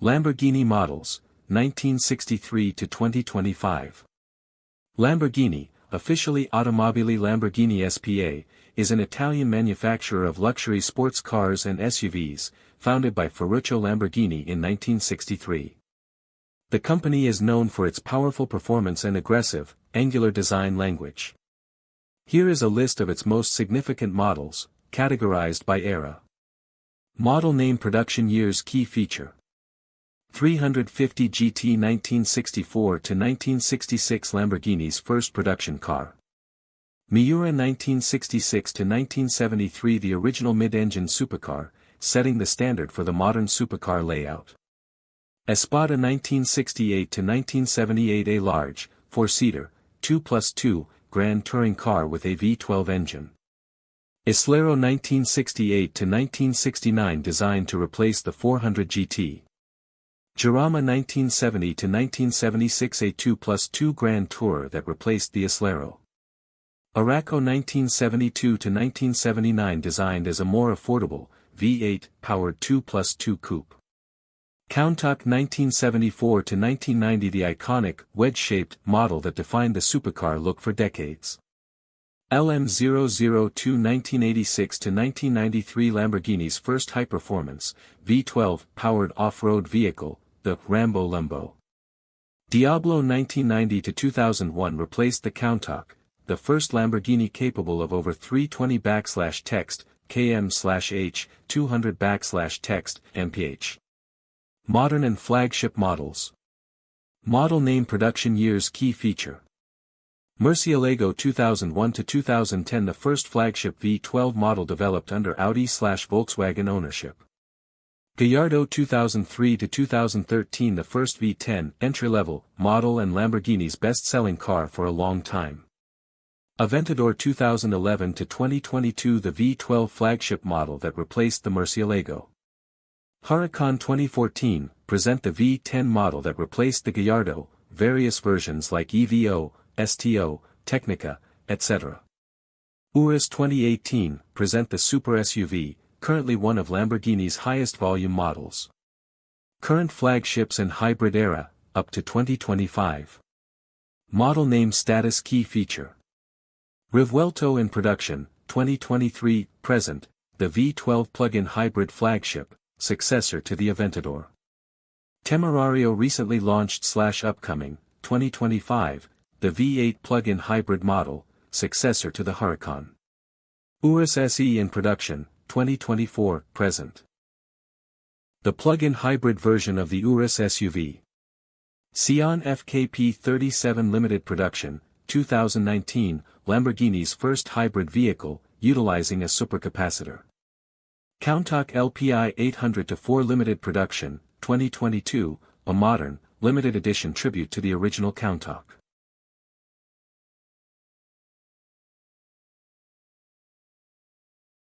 Lamborghini Models, 1963 to 2025. Lamborghini, officially Automobili Lamborghini SPA, is an Italian manufacturer of luxury sports cars and SUVs, founded by Ferruccio Lamborghini in 1963. The company is known for its powerful performance and aggressive, angular design language. Here is a list of its most significant models, categorized by era. Model name, production years, key feature. 350 GT 1964 to 1966, Lamborghini's first production car. Miura 1966 to 1973, the original mid-engine supercar, setting the standard for the modern supercar layout. Espada 1968 to 1978, a large, four-seater, 2+2, grand touring car with a V12 engine. Islero 1968 to 1969, designed to replace the 400 GT. Jarama 1970 to 1976, a 2+2 grand tourer that replaced the Islero. Urraco 1972 to 1979, designed as a more affordable, V8, powered 2+2 coupe. Countach 1974 to 1990, the iconic, wedge-shaped model that defined the supercar look for decades. LM002 1986 to 1993, Lamborghini's first high-performance, V12, powered off-road vehicle, the Rambo Lambo. Diablo 1990 to 2001 replaced the Countach, the first Lamborghini capable of over 320/text, km/h, 200/text, mph. Modern and flagship models. Model name, production years, key feature. Murcielago 2001 to 2010, the first flagship V12 model developed under Audi/Volkswagen ownership. Gallardo 2003 to 2013, the first V10 entry-level model and Lamborghini's best-selling car for a long time. Aventador 2011 to 2022, the V12 flagship model that replaced the Murcielago. Huracan 2014, present the V10 model that replaced the Gallardo, various versions like EVO, STO, Technica, etc. Urus 2018, present the super SUV, currently one of Lamborghini's highest volume models. Current flagships and hybrid era, up to 2025. Model name, status, key feature. Rivuelto in production, 2023, present, the V12 plug-in hybrid flagship, successor to the Aventador. Temerario recently launched/upcoming, 2025, the V8 plug-in hybrid model, successor to the Huracan. Urus SE in production, 2024, present. The plug-in hybrid version of the Urus SUV. Sion FKP37 limited production, 2019, Lamborghini's first hybrid vehicle, utilizing a supercapacitor. Countach LPI 800-4 limited production, 2022, a modern, limited edition tribute to the original Countach.